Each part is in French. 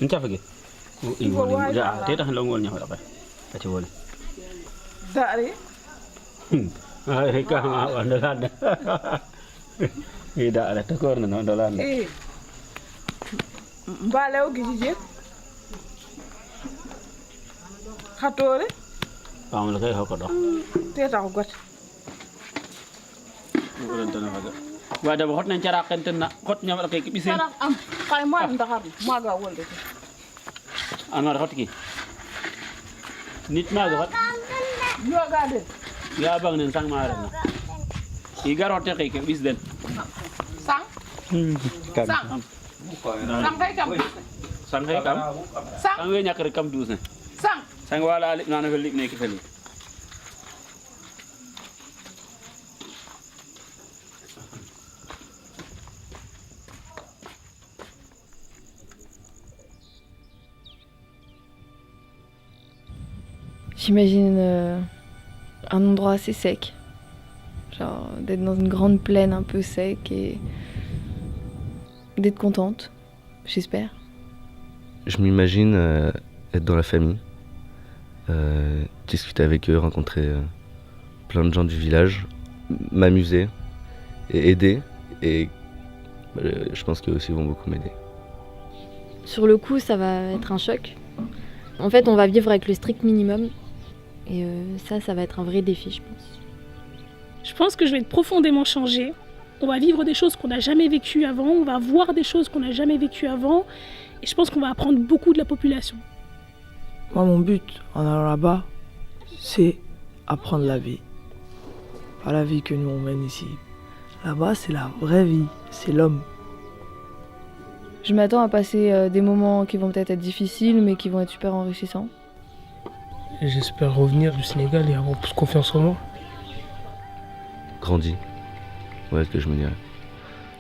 Ntafage. Ja, teta longol nyaho ka. Ati wole. Dari. Ai ka ma andalan. Ida ala to korno no andalan. Mbalew gijije. Khatore. Pam la kay hoko do. Teta ko got. Ngulen tan faga. Wa da hot nan cara kenten na hot nyam la kay kibisen. Sarak am kay ma ndakar maga wolde. Anwar hot ki. Nit maga hot. Yo gade. Ya bang nen sang mare na. I garot te kay kibis den. Sang. Kan. Sang kay kam. Sang kay kam. Sang we ñak rek kam dus ne. Sang. Sang wala lip nana fel lip ne ki fel. J'imagine un endroit assez sec, genre d'être dans une grande plaine un peu sec et d'être contente, j'espère. Je m'imagine être dans la famille, discuter avec eux, rencontrer plein de gens du village, m'amuser et aider. Et je pense qu'eux aussi vont beaucoup m'aider. Sur le coup, ça va être un choc. En fait, on va vivre avec le strict minimum. Et ça va être un vrai défi, je pense. Je pense que je vais être profondément changée. On va vivre des choses qu'on n'a jamais vécues avant, on va voir des choses qu'on n'a jamais vécues avant. Et je pense qu'on va apprendre beaucoup de la population. Moi, mon but en allant là-bas, c'est apprendre la vie. Pas la vie que nous on mène ici. Là-bas, c'est la vraie vie, c'est l'homme. Je m'attends à passer des moments qui vont peut-être être difficiles, mais qui vont être super enrichissants. Et j'espère revenir du Sénégal et avoir plus confiance en moi. Grandi, ouais, ce que je me dirais.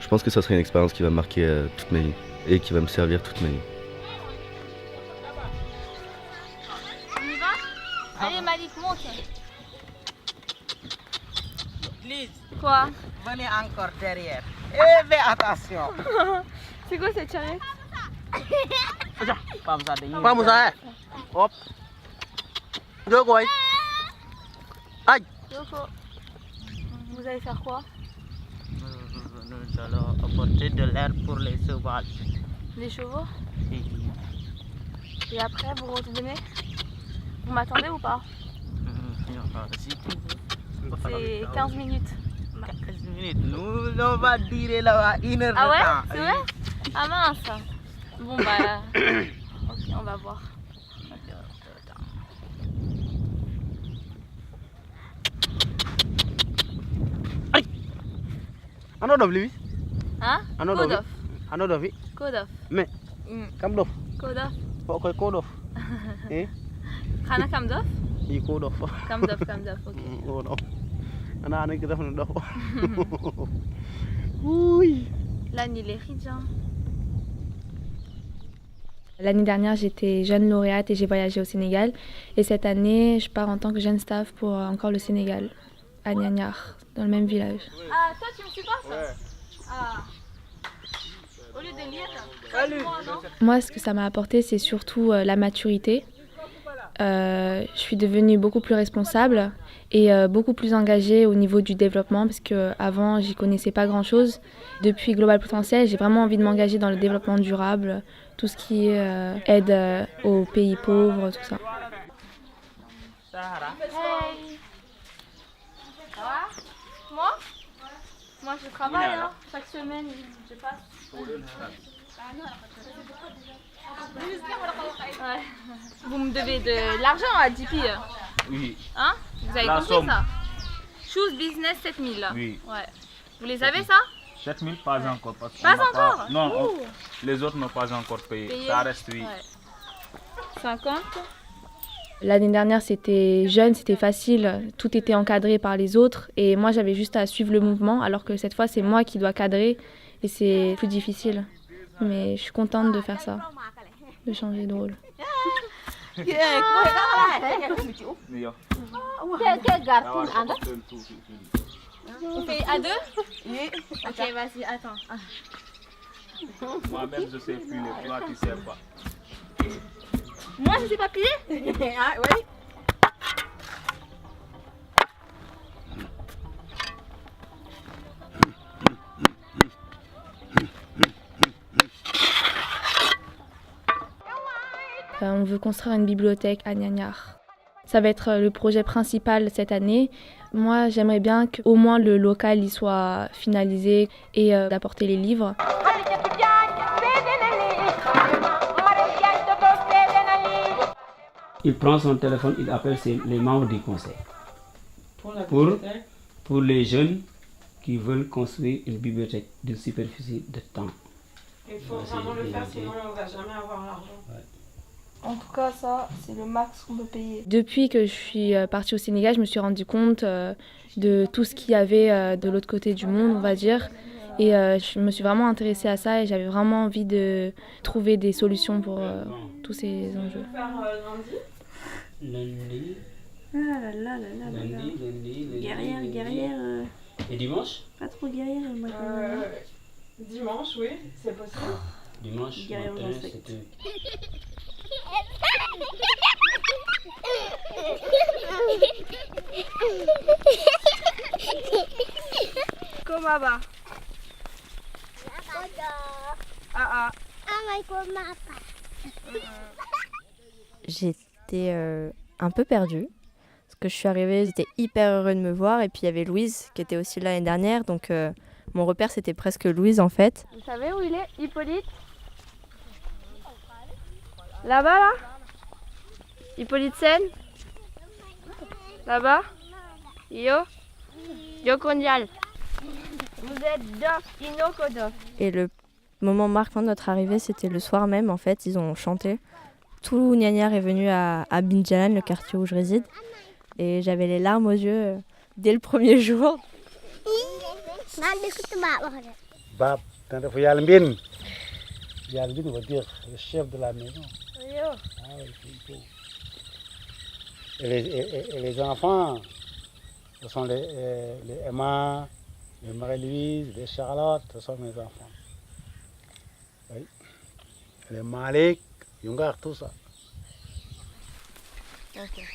Je pense que ça serait une expérience qui va marquer toute ma vie et qui va me servir toute ma vie. On y va? Allez Malik, monte. Please. Quoi? Venez encore derrière. Et fais attention. C'est quoi cette charrette? Pas Moussa. Hop. Deux quoi? Aïe. Yoko. Vous allez faire quoi? Nous allons apporter de l'air pour les sauvages. Les chevaux? Et après, vous revenez? Vous m'attendez ou pas? C'est 15 minutes. 15 minutes. Nous, on va durer là-bas 1 heure Ah de ouais? temps. C'est vrai? Ah mince. Bon bah... ok, on va voir. Ano dof Louis? Hein? Ano dof? Kodof. Ano dof? Kodof. Mais kam dof? Kodof. Koy ko dof. Eh? Khana kam dof? I ko dof. Kam dof, ok. Oh non. Ana ana ki def na dof. Oui. Là, il est riche, hein. L'année dernière, j'étais jeune lauréate et j'ai voyagé au Sénégal. Et cette année, je pars en tant que jeune staff pour encore le Sénégal, à Niagnar, dans le même village. Ah, toi, tu me suis pas ça? Ouais. Ah. Au lieu de lire, salut. Moi, ce que ça m'a apporté, c'est surtout la maturité. Je suis devenue beaucoup plus responsable et beaucoup plus engagée au niveau du développement parce qu'avant, j'y connaissais pas grand-chose. Depuis Global Potentiel, j'ai vraiment envie de m'engager dans le développement durable, tout ce qui est aide aux pays pauvres, tout ça. Hey. Ça va? Moi, je travaille, hein. Chaque semaine, je passe. Ouais. Vous me devez de l'argent à DP. Oui. Hein? Vous avez La compris somme. ça? Choose Business 7000. Oui. Ouais. Vous les avez ça? 7000 pas encore. Parce qu'on Pas n'a encore? Non, Ouh. les autres n'ont pas encore payé. Payé? Ça reste, oui. Ouais. 50? L'année dernière, c'était jeune, c'était facile, tout était encadré par les autres et moi, j'avais juste à suivre le mouvement, alors que cette fois, c'est moi qui dois cadrer et c'est plus difficile. Mais je suis contente de faire ça, de changer de rôle. On fait à deux? Oui. Ok, vas-y, attends. Moi-même, je sais plus les plats, tu sais pas. Moi, je suis papier. Ah, oui. On veut construire une bibliothèque à Niagnar. Ça va être le projet principal cette année. Moi, j'aimerais bien qu'au moins le local y soit finalisé et d'apporter les livres. Il prend son téléphone, il appelle les membres du conseil. Pour les jeunes qui veulent construire une bibliothèque de superficie de temps. Il faut vraiment le faire, sinon on ne va jamais avoir l'argent. Ouais. En tout cas, ça, c'est le max qu'on peut payer. Depuis que je suis partie au Sénégal, je me suis rendu compte de tout ce qu'il y avait de l'autre côté du monde, on va dire. Et je me suis vraiment intéressée à ça et j'avais vraiment envie de trouver des solutions pour tous ces enjeux. Lundi. Ah là là là là là. Lundi. Guerrière. Et dimanche? Pas trop guerrière, moi. Dimanche, oui, c'est possible. Dimanche matin, c'était... Comment va? J'étais un peu perdue. Parce que je suis arrivée, j'étais hyper heureux de me voir. Et puis il y avait Louise qui était aussi là l'année dernière. Donc mon repère, c'était presque Louise en fait. Vous savez où il est, Hippolyte? Là-bas, là? Hippolyte Sen? Là-bas? Yo? Yokondial. Vous êtes Dof, Inokodof. Et le moment marquant de notre arrivée, c'était le soir même en fait. Ils ont chanté. Tout Niagnar est venu à Binjalan, le quartier où je réside. Et j'avais les larmes aux yeux dès le premier jour. Bab, Yalbin veut dire le chef de la maison. Et les enfants, ce sont les Emma, les Marie-Louise, les Charlotte, ce sont mes enfants. Oui. Les Malik, Yungar, tout ça. Okay.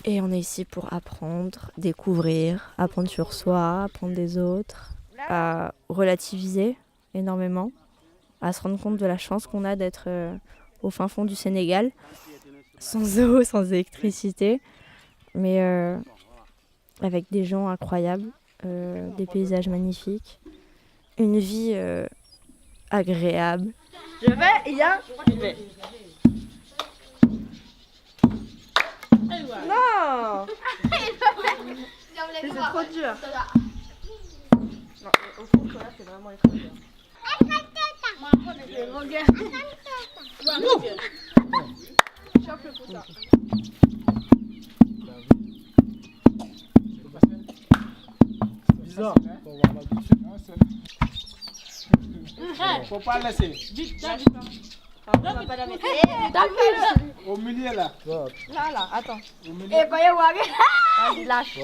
Et on est ici pour apprendre, découvrir, apprendre sur soi, apprendre des autres, à relativiser énormément, à se rendre compte de la chance qu'on a d'être au fin fond du Sénégal, sans eau, sans électricité, mais avec des gens incroyables, des paysages magnifiques, une vie agréable. Je vais, je vais. Non. C'est trop dur. Non, au fond, là, c'est vraiment trop dur. Chope-le pour ça. Bizarre. Faut pas laisser. Vite, on va pas la mettre. Au milieu là. Là, attends. Au milieu. Vas-y, lâche.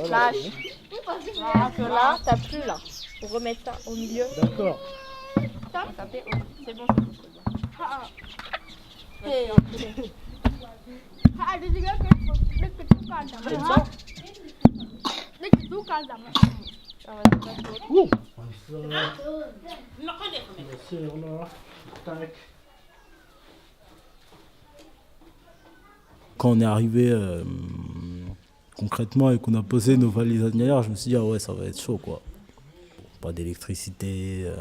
Là, t'as plus là. Faut remettre ça au milieu. D'accord. C'est bon. Quand on est arrivé concrètement et qu'on a posé nos valises à Niagnar, je me suis dit ah ouais, ça va être chaud quoi. Pas d'électricité,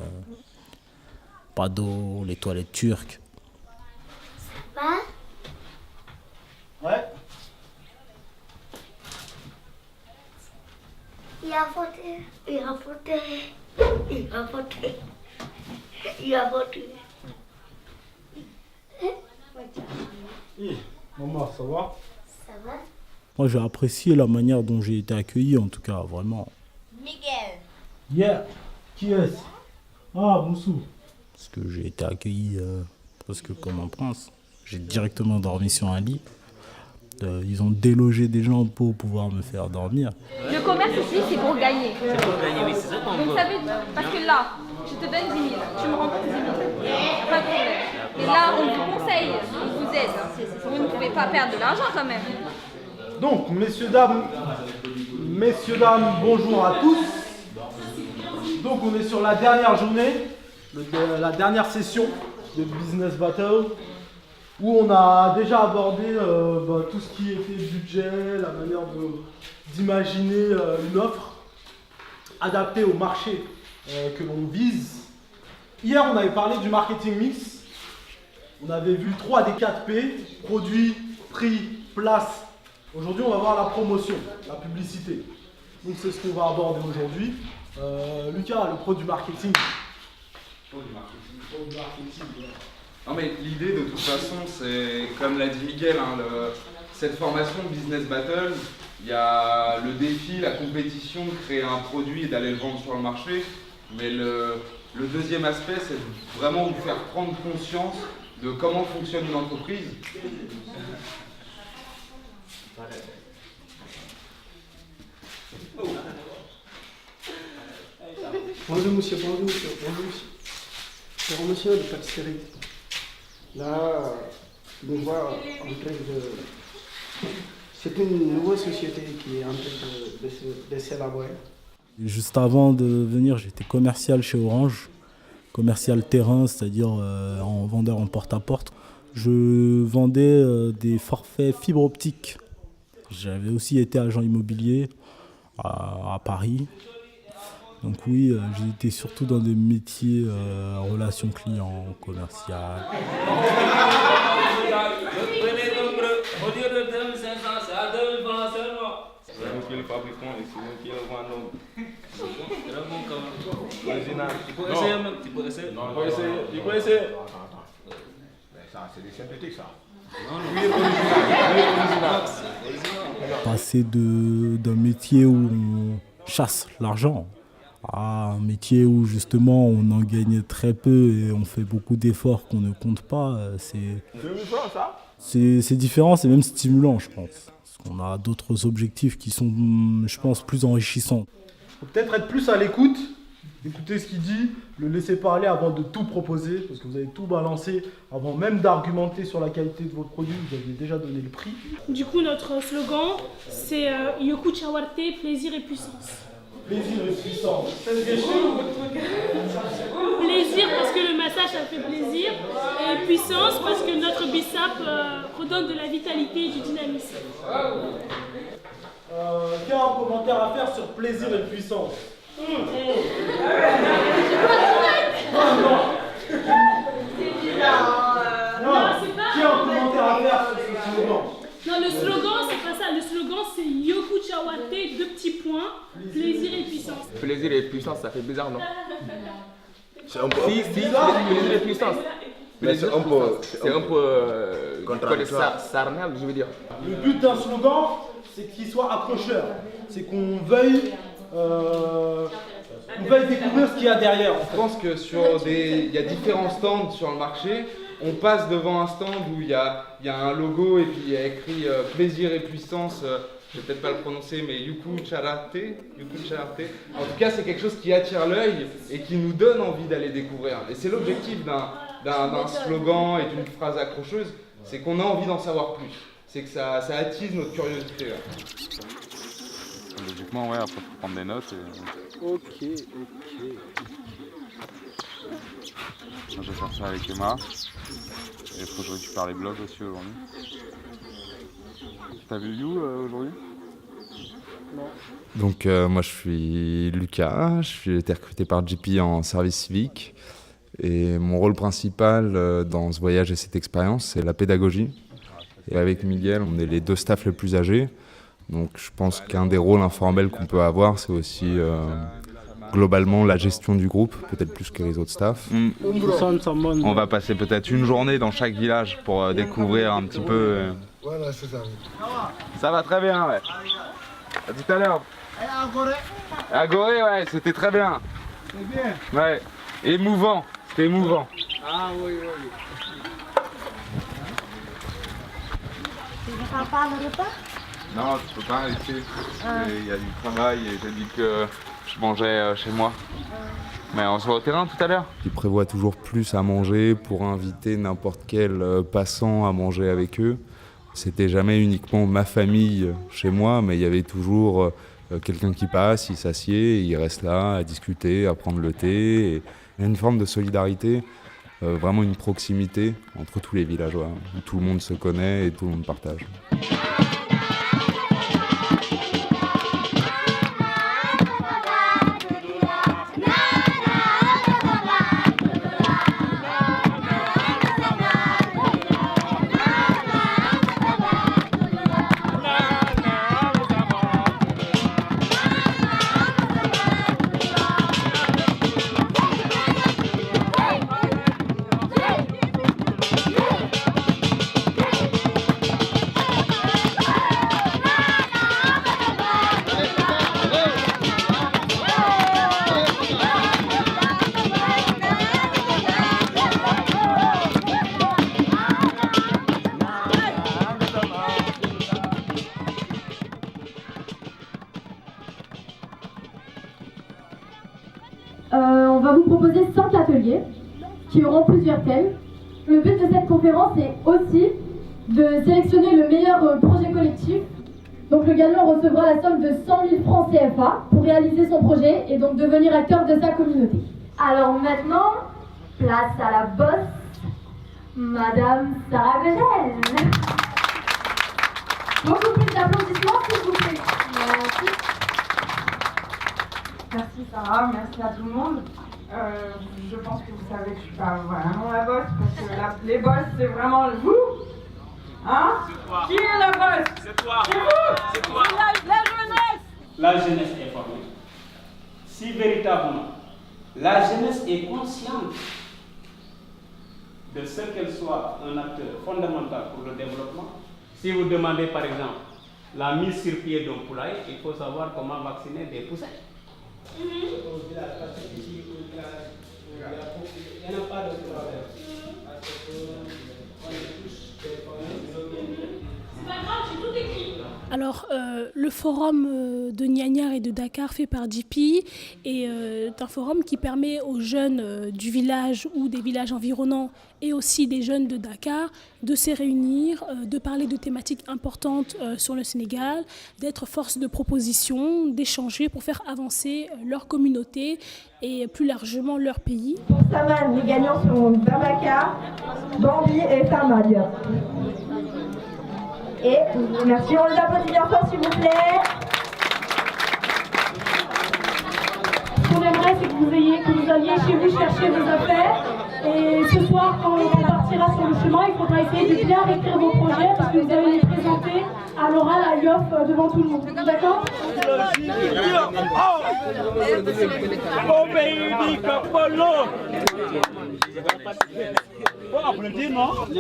pas d'eau, les toilettes turques. Ouais. Il a voté. Maman, ça va? Ça va? Moi j'ai apprécié la manière dont j'ai été accueilli en tout cas, vraiment. Miguel. Yeah. Qui est-ce? Ah, Moussou. Parce que j'ai été accueilli presque comme un prince. J'ai directement dormi sur un lit. Ils ont délogé des gens pour pouvoir me faire dormir. Le commerce ici, c'est pour gagner. C'est pour gagner, oui, c'est ça qu'on veut. Vous savez, parce que là, je te donne 10 000, tu me rembourses 10 000. Pas de problème. Et là, on vous conseille, on vous aide. Vous ne pouvez pas perdre de l'argent quand même. Donc, messieurs, dames, bonjour à tous. Donc, on est sur la dernière journée, la dernière session de Business Battle, où on a déjà abordé tout ce qui était budget, la manière d'imaginer une offre adaptée au marché que l'on vise. Hier, on avait parlé du marketing mix. On avait vu 3 des 4 P, produit, prix, place. Aujourd'hui, on va voir la promotion, la publicité. Donc, c'est ce qu'on va aborder aujourd'hui. Lucas, le pro du marketing. Non mais l'idée de toute façon, c'est comme l'a dit Miguel, cette formation Business Battle, il y a le défi, la compétition de créer un produit et d'aller le vendre sur le marché. Mais le deuxième aspect, c'est vraiment vous faire prendre conscience de comment fonctionne une entreprise. Bonjour monsieur, bonjour monsieur, bonjour monsieur. Promotion de pâtisserie. Là, nous voyons en train de... C'est une nouvelle société qui est en train de s'élaborer. Juste avant de venir, j'étais commercial chez Orange, commercial terrain, c'est-à-dire en vendeur en porte-à-porte. Je vendais des forfaits fibre optique. J'avais aussi été agent immobilier à Paris. Donc oui, j'ai été surtout dans des métiers relations clients, commercial. C'est nous qui le fabriquons et c'est nous qui le vendons. Tu peux essayer même, tu peux essayer. Non, tu peux essayer. Ça, c'est des synthétiques, ça. Passer d'un métier où on chasse l'argent à un métier où justement on en gagne très peu et on fait beaucoup d'efforts qu'on ne compte pas, c'est différent, c'est même stimulant, je pense. Parce qu'on a d'autres objectifs qui sont, je pense, plus enrichissants. Il faut peut-être être plus à l'écoute, écouter ce qu'il dit, le laisser parler avant de tout proposer, parce que vous avez tout balancé avant même d'argumenter sur la qualité de votre produit, vous aviez déjà donné le prix. Du coup, notre slogan, c'est Yoku Chawarte, plaisir et puissance. Plaisir et puissance. Plaisir parce que le massage, ça fait plaisir. Et puissance parce que notre bissap redonne de la vitalité et du dynamisme. Qui a un commentaire à faire sur plaisir et puissance? Non. C'est pas... Qui a un commentaire à faire sur ce slogan? Non, le slogan, c'est pas ça. Le slogan, c'est Yoku Chawate, 2 petits points, plaisir et puissance. Plaisir et puissance, ça fait bizarre, non? C'est un peu... Si, plaisir et puissance. Mais c'est un peu contradictoire. Sarnal, je veux dire. Le but d'un slogan, c'est qu'il soit accrocheur. C'est qu'on veuille découvrir ce qu'il y a derrière. Je pense que il y a différents stands sur le marché. On passe devant un stand où il y a un logo et puis il y a écrit plaisir et puissance, je vais peut-être pas le prononcer, mais Yoku Chawate. En tout cas, c'est quelque chose qui attire l'œil et qui nous donne envie d'aller découvrir. Et c'est l'objectif d'un slogan et d'une phrase accrocheuse, c'est qu'on a envie d'en savoir plus. C'est que ça attise notre curiosité. Là. Logiquement, ouais, après, faut prendre des notes. Ok. Je vais faire ça avec Emma. Et il faut que je récupère les blogs aussi aujourd'hui. T'as vu You aujourd'hui? Non. Donc moi je suis Lucas, j'ai été recruté par JP en service civique. Et mon rôle principal dans ce voyage et cette expérience, c'est la pédagogie. Et avec Miguel, on est les 2 staffs les plus âgés. Donc je pense qu'un des rôles informels qu'on peut avoir, c'est aussi globalement la gestion du groupe, peut-être plus que les autres staffs. On va passer peut-être une journée dans chaque village pour découvrir un petit peu. Voilà, c'est ça. Ça va très bien, ouais. À tout à l'heure. À Gorée, ouais, c'était très bien. C'est bien. Ouais, émouvant, c'était émouvant. Ah oui. Tu ne parles pas le repas? Non, tu peux pas arrêter. Il y a du travail et j'ai dit que je mangeais chez moi. Mais on se voit au terrain tout à l'heure. Ils prévoient toujours plus à manger pour inviter n'importe quel passant à manger avec eux. C'était jamais uniquement ma famille chez moi, mais il y avait toujours quelqu'un qui passe, il s'assied, il reste là à discuter, à prendre le thé. Et il y a une forme de solidarité, vraiment une proximité entre tous les villageois, où tout le monde se connaît et tout le monde partage. On va vous proposer 5 ateliers qui auront plusieurs thèmes. Le but de cette conférence est aussi de sélectionner le meilleur projet collectif. Donc le gagnant recevra la somme de 100 000 francs CFA pour réaliser son projet et donc devenir acteur de sa communauté. Alors maintenant, place à la bosse, Madame Sarah Gejel. Beaucoup plus d'applaudissements s'il vous plaît. Merci. Merci Sarah, merci à tout le monde. Je pense que vous savez que je suis pas vraiment la bosse parce que les boss c'est vraiment vous. Hein? Qui est la bosse? C'est toi. C'est vous. C'est toi. La jeunesse. La jeunesse est formée. Si véritablement la jeunesse est consciente de ce qu'elle soit un acteur fondamental pour le développement, si vous demandez par exemple la mise sur pied d'un poulailler, il faut savoir comment vacciner des poussins. Au village, parce que ici, au village, il n'y en a pas de problème. Parce qu'on est tous des familles. C'est pas grave, j'ai tout écrit. Alors, le forum de Niagnar et de Dakar fait par JP est un forum qui permet aux jeunes du village ou des villages environnants et aussi des jeunes de Dakar de se réunir, de parler de thématiques importantes sur le Sénégal, d'être force de proposition, d'échanger pour faire avancer leur communauté et plus largement leur pays. Pour Saman, les gagnants sont Babaka, Bambi et Farmad. Et merci, on les applaudit bien fort s'il vous plaît. Ce qu'on aimerait, c'est que vous alliez chez vous chercher vos affaires. Et ce soir, quand on partira sur le chemin, il faudra essayer de bien écrire vos projets parce que vous allez les présenter à l'oral, à Yoff, devant tout le monde. D'accord? Au pays du Capolo. Faut applaudir, non? C'est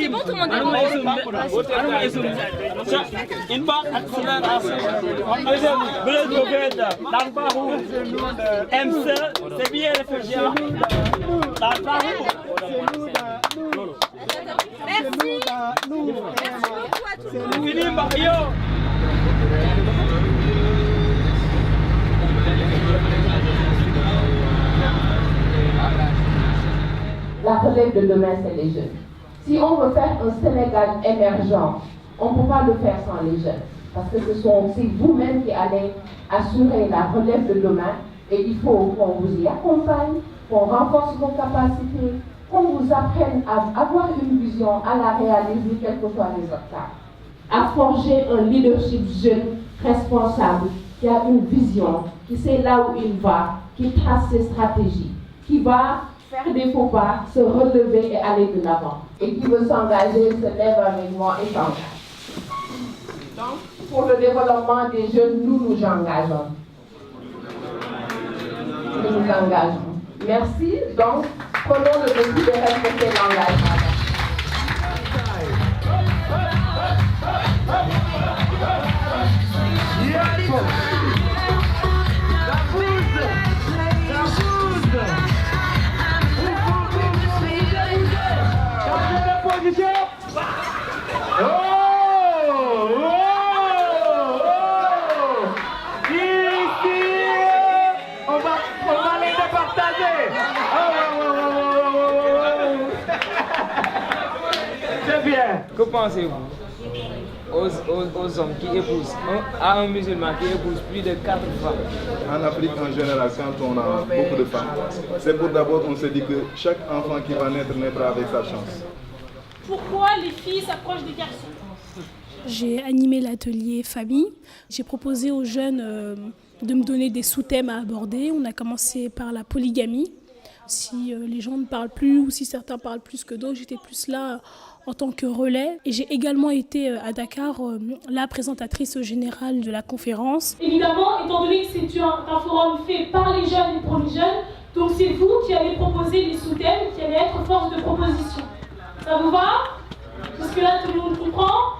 bon, tout le monde c'est bien réfléchi. La relève de demain, c'est les jeunes. Si on veut faire un Sénégal émergent, on ne peut pas le faire sans les jeunes. Parce que c'est vous-même qui allez assurer la relève de demain. Et il faut qu'on vous y accompagne, qu'on renforce vos capacités, qu'on vous apprenne à avoir une vision, à la réaliser, quels que soient les obstacles. À forger un leadership jeune, responsable, qui a une vision, qui sait là où il va, qui trace ses stratégies, qui va faire des faux pas, se relever et aller de l'avant. Et qui veut s'engager, se lève avec moi et s'engage. Donc, pour le développement des jeunes, nous nous engageons. Nous nous engageons. Merci. Donc, prenons le défi de respecter l'engagement. On va les départager. Que pensez-vous aux hommes qui épousent, à un musulman qui épouse plus de 4 femmes? En Afrique en général, quand on a beaucoup de femmes, c'est pour d'abord on se dit que chaque enfant qui va naître naîtra avec sa chance. Pourquoi les filles s'approchent des garçons? J'ai animé l'atelier famille. J'ai proposé aux jeunes de me donner des sous-thèmes à aborder. On a commencé par la polygamie. Si les gens ne parlent plus ou si certains parlent plus que d'autres, j'étais plus là en tant que relais. Et j'ai également été à Dakar la présentatrice générale de la conférence. Évidemment, étant donné que c'est un forum fait par les jeunes et pour les jeunes, donc c'est vous qui allez proposer les sous-thèmes, qui allez être force de proposition. Ça vous va? Parce que là, tout le monde comprend.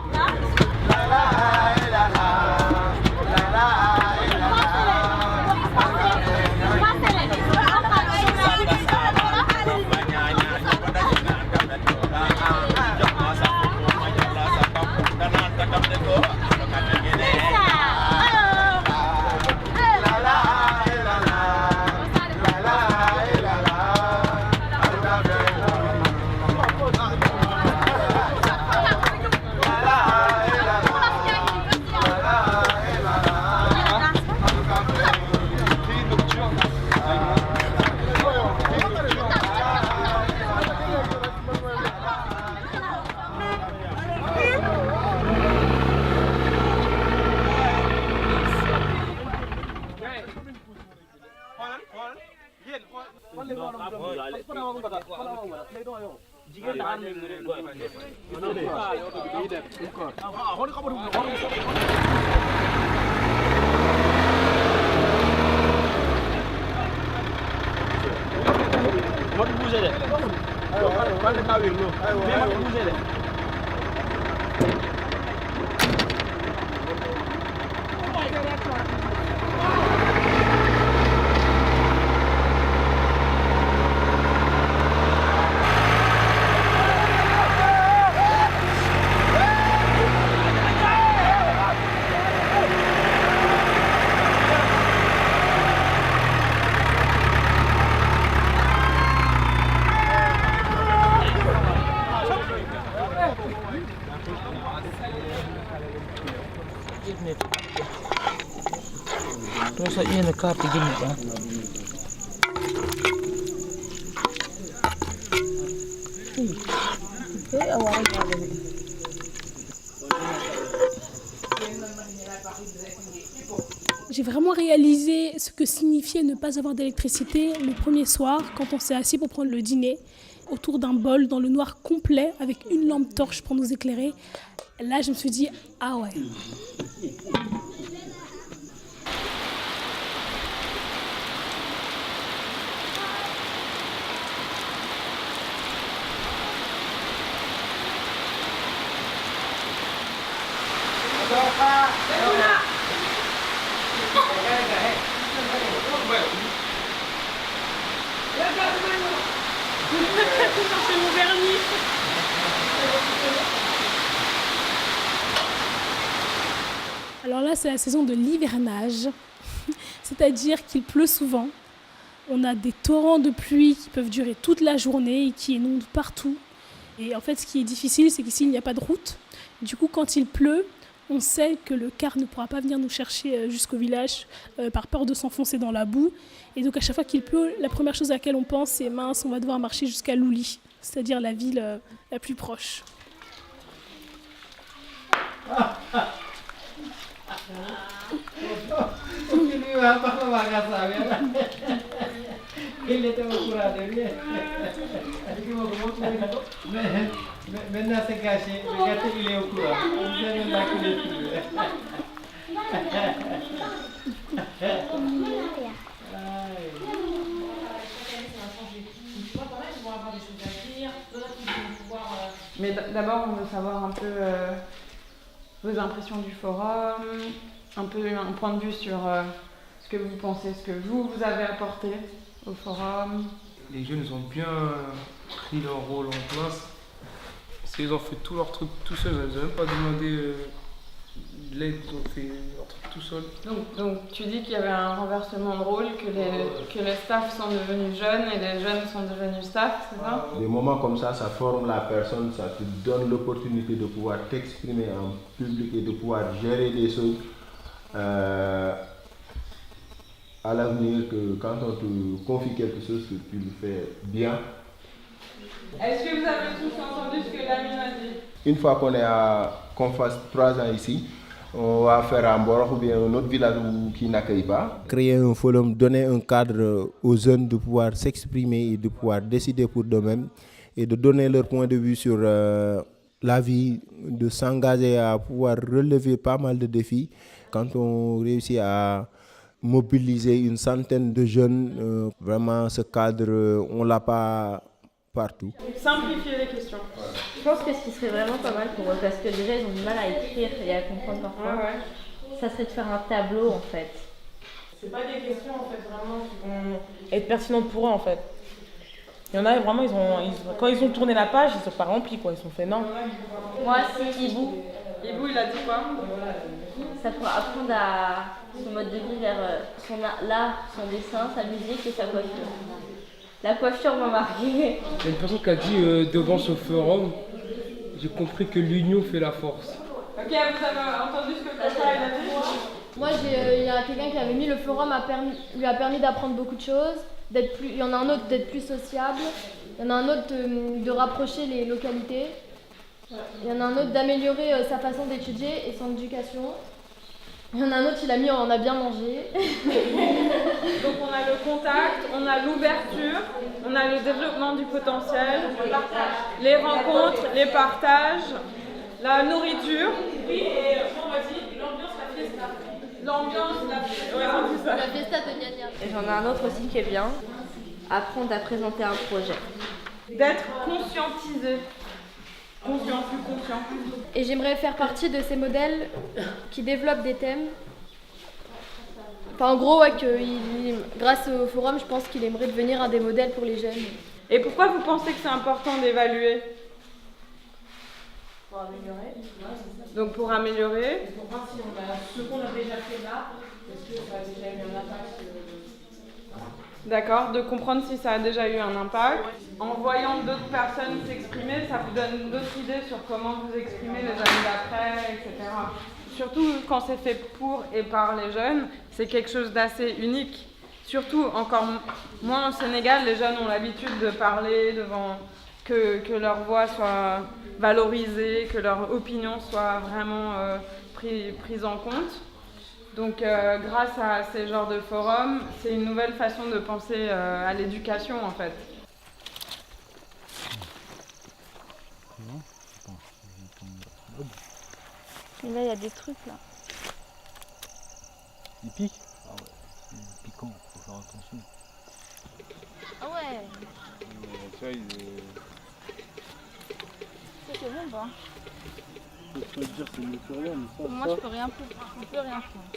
J'ai vraiment réalisé ce que signifiait ne pas avoir d'électricité le premier soir quand on s'est assis pour prendre le dîner autour d'un bol dans le noir complet avec une lampe torche pour nous éclairer. Là, je me suis dit, ah ouais. C'est mon vernis. Alors là, c'est la saison de l'hivernage, c'est-à-dire qu'il pleut souvent. On a des torrents de pluie qui peuvent durer toute la journée et qui inondent partout. Et en fait, ce qui est difficile, c'est qu'ici, il n'y a pas de route. Du coup, quand il pleut, on sait que le car ne pourra pas venir nous chercher jusqu'au village par peur de s'enfoncer dans la boue. Et donc, à chaque fois qu'il pleut, la première chose à laquelle on pense, c'est mince, on va devoir marcher jusqu'à Louli, c'est-à-dire la ville la plus proche. Maintenant c'est caché, regardez, il est au courant. Vous savez même pas qu'il est plus. Mais d'abord, on veut savoir un peu vos impressions du forum, un peu un point de vue sur ce que vous pensez, ce que vous avez apporté au forum. Les jeunes ont bien pris leur rôle en place. Parce qu'ils ont fait tous leurs trucs tout seuls. Ils n'ont même pas demandé de l'aide on fait tout seul. Donc tu dis qu'il y avait un renversement de rôle, que les staffs sont devenus jeunes et les jeunes sont devenus staffs, c'est ça? Des moments comme ça forme la personne, ça te donne l'opportunité de pouvoir t'exprimer en public et de pouvoir gérer des choses à l'avenir, que quand on te confie quelque chose que tu le fais bien. Est-ce que vous avez tous entendu ce que Lamine a dit? Une fois qu'on fasse 3 ans ici, on va faire un Mboro ou bien un autre village qui n'accueille pas. Créer un forum, donner un cadre aux jeunes de pouvoir s'exprimer et de pouvoir décider pour eux-mêmes et de donner leur point de vue sur la vie, de s'engager à pouvoir relever pas mal de défis. Quand on réussit à mobiliser une centaine de jeunes, vraiment ce cadre, on ne l'a pas partout. Simplifier les questions. Je pense que ce qui serait vraiment pas mal pour eux, parce que déjà ils ont du mal à écrire et à comprendre parfois, ça serait de faire un tableau en fait. C'est pas des questions en fait vraiment qui vont être pertinentes pour eux en fait. Il y en a vraiment, quand ils ont tourné la page, ils ne sont pas remplis quoi, ils sont fait non. Moi c'est Ibou. Ibou il a dit quoi? Ça pour apprendre à son mode de vie vers l'art, son dessin, sa musique et sa coiffure. La coiffure m'a marqué. Il y a une personne qui a dit devant ce forum, j'ai compris que l'union fait la force. Ok, vous avez entendu ce que Tata a dit? Moi, il y a quelqu'un qui avait mis le forum lui a permis d'apprendre beaucoup de choses. Il y en a un autre d'être plus sociable. Il y en a un autre de rapprocher les localités. Il y en a un autre d'améliorer sa façon d'étudier et son éducation. Il y en a un autre, il a mis on a bien mangé. Donc on a le contact, on a l'ouverture, on a le développement du potentiel, les rencontres, les partages, la nourriture. Oui, et bon, vas-y, l'ambiance, la fiesta. L'ambiance, la fiesta. Ouais, c'est ça. La fiesta de Nia. Et j'en ai un autre aussi qui est bien, apprendre à présenter un projet. D'être conscientisé. Conscient, plus conscient. Et j'aimerais faire partie de ces modèles qui développent des thèmes. Enfin, en gros, grâce au forum, je pense qu'il aimerait devenir un des modèles pour les jeunes. Et pourquoi vous pensez que c'est important d'évaluer? Pour améliorer. Donc pour améliorer. Pour voir si ce qu'on a déjà fait là, est-ce que ça a déjà eu un impact? D'accord, de comprendre si ça a déjà eu un impact. En voyant d'autres personnes s'exprimer, ça vous donne d'autres idées sur comment vous exprimer les années d'après, etc. Surtout quand c'est fait pour et par les jeunes, c'est quelque chose d'assez unique. Surtout, encore moins au Sénégal, les jeunes ont l'habitude de parler devant, que leur voix soit valorisée, que leur opinion soit vraiment prise en compte. Donc grâce à ces genres de forums, c'est une nouvelle façon de penser à l'éducation en fait. Et là il y a des trucs là. Il pique? Ah ouais, c'est piquant, faut faire attention. Ah ouais. Ça, Ça c'est bon bah. Je peux te dire c'est mieux que rien, mais ça. Moi je peux rien faire.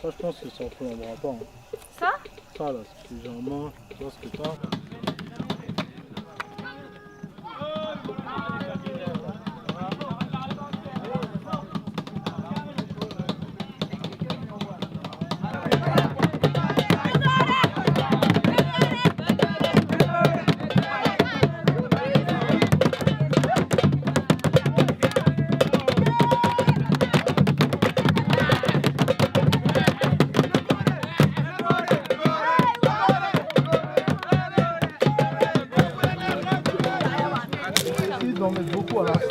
Ça je pense que ça ne prendra pas. Hein. Ça? Ça là, ce que j'ai en main, tu vois ce que t'as. d'en mettre beaucoup à la sauce.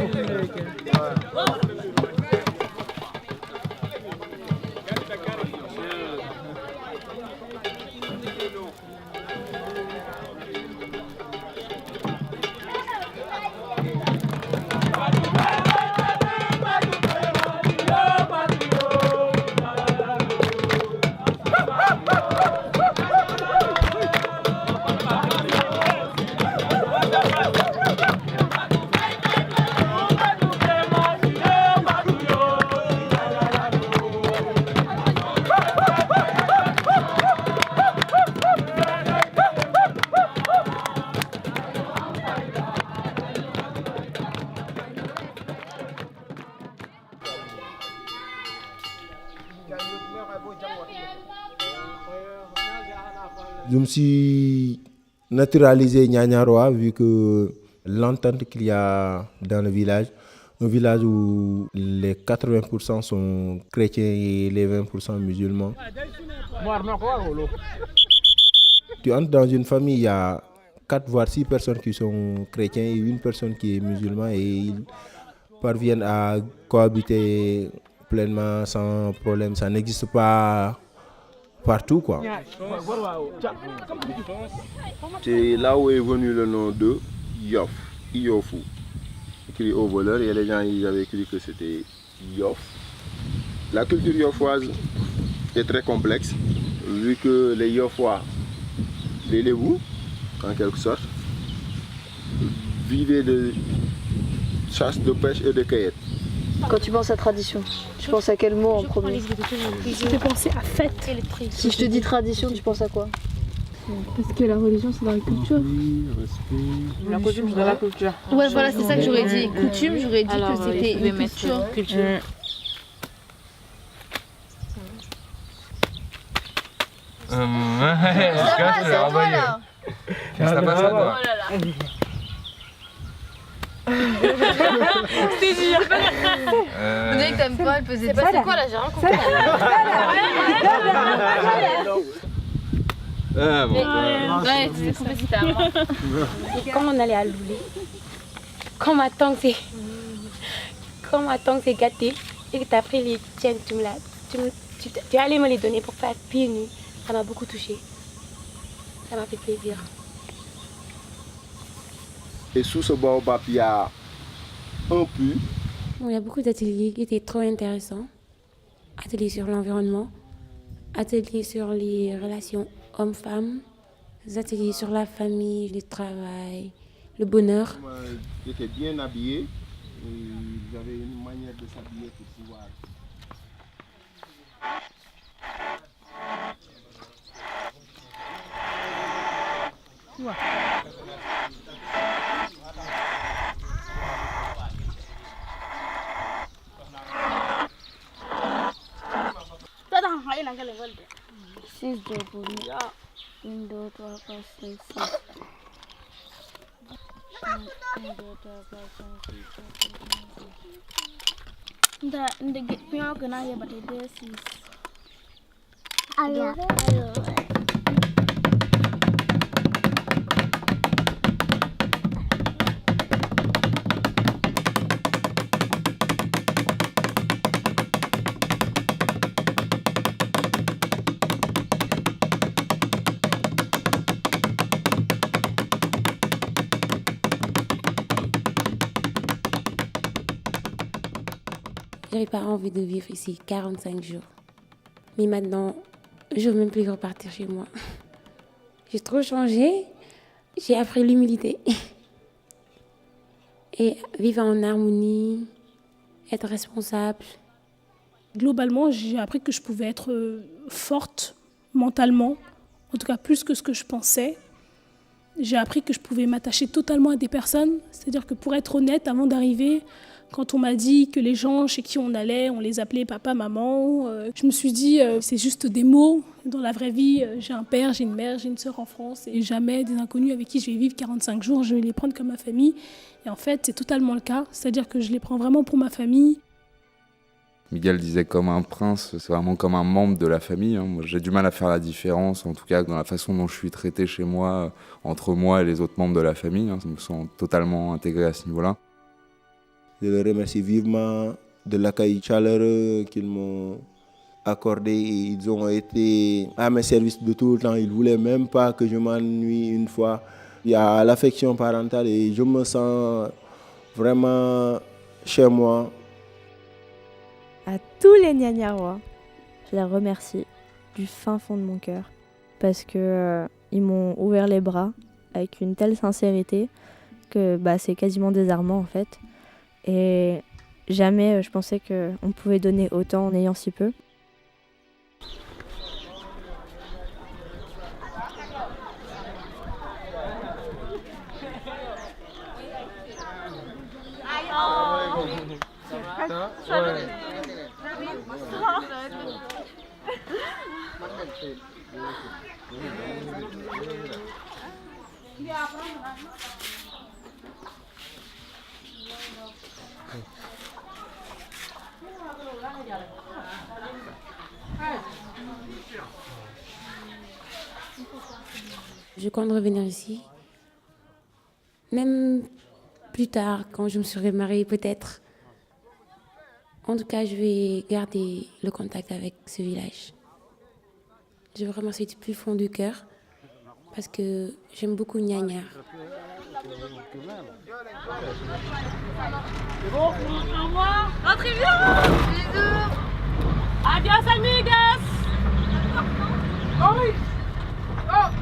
Je me suis naturalisé Niagnarois vu que l'entente qu'il y a dans le village, un village où les 80% sont chrétiens et les 20% musulmans. Tu entres dans une famille, il y a 4 voire 6 personnes qui sont chrétiens et une personne qui est musulman et ils parviennent à cohabiter pleinement sans problème. Ça n'existe pas partout, quoi. C'est là où est venu le nom de Yoff, Iofu, écrit au voleur, et les gens ils avaient cru que c'était Yoff. La culture yoffoise est très complexe, vu que les Yoffois, les Lébous, en quelque sorte, vivaient de chasse, de pêche et de cueillette. Quand tu penses à tradition, tu penses à quel mot en premier? Je vais penser à fête. Si je te dis tradition, tu penses à quoi? Parce que la religion, c'est dans la culture. La coutume, c'est dans la culture. Ouais, voilà, c'est ça que j'aurais dit. Coutume, j'aurais dit que c'était une culture. C'est à toi là. Ça passe à toi. C'est dur. On dirait que t'aimes pas, elle faisait pas. C'est quoi là? J'ai rien compris. Ah bon. Ouais, c'est trop petit à moi. Et quand on allait à Loulé, quand ma tante s'est gâtée et que t'as pris les tiennes, tu es allé me les donner pour faire pieds nus, ça m'a beaucoup touchée. Ça m'a fait plaisir. Et sous ce baobab, il y a un puits. Il y a beaucoup d'ateliers qui étaient trop intéressants. Ateliers sur l'environnement, ateliers sur les relations hommes-femmes, ateliers sur la famille, le travail, le bonheur. Ils étaient bien habillés. Ils avaient une manière de s'habiller pour pouvoir. J'avais pas envie de vivre ici 45 jours. Mais maintenant, je veux même plus repartir chez moi. J'ai trop changé. J'ai appris l'humilité. Et vivre en harmonie, être responsable. Globalement, j'ai appris que je pouvais être forte mentalement, en tout cas plus que ce que je pensais. J'ai appris que je pouvais m'attacher totalement à des personnes. C'est-à-dire que pour être honnête, avant d'arriver, quand on m'a dit que les gens chez qui on allait, on les appelait papa, maman, je me suis dit c'est juste des mots. Dans la vraie vie, j'ai un père, j'ai une mère, j'ai une sœur en France et jamais des inconnus avec qui je vais vivre 45 jours, je vais les prendre comme ma famille. Et en fait, c'est totalement le cas. C'est-à-dire que je les prends vraiment pour ma famille. Miguel disait comme un prince, c'est vraiment comme un membre de la famille. Hein. Moi, j'ai du mal à faire la différence, en tout cas dans la façon dont je suis traité chez moi, entre moi et les autres membres de la famille. Hein. Je me sens totalement intégré à ce niveau-là. Je les remercie vivement de l'accueil chaleureux qu'ils m'ont accordé. Ils ont été à mes services de tout le temps. Ils ne voulaient même pas que je m'ennuie une fois. Il y a l'affection parentale et je me sens vraiment chez moi. À tous les Niagnarois, je les remercie du fin fond de mon cœur parce que ils m'ont ouvert les bras avec une telle sincérité que c'est quasiment désarmant en fait. Et jamais je pensais qu'on pouvait donner autant en ayant si peu. Ouais. Je compte revenir ici. Même plus tard, quand je me serai mariée, peut-être. En tout cas, je vais garder le contact avec ce village. Je veux remercier du plus fond du cœur parce que j'aime beaucoup Nianiar. C'est bon? Au revoir. Rentrez bien. Bisous. Adios, amigas. Oh oui. Oh.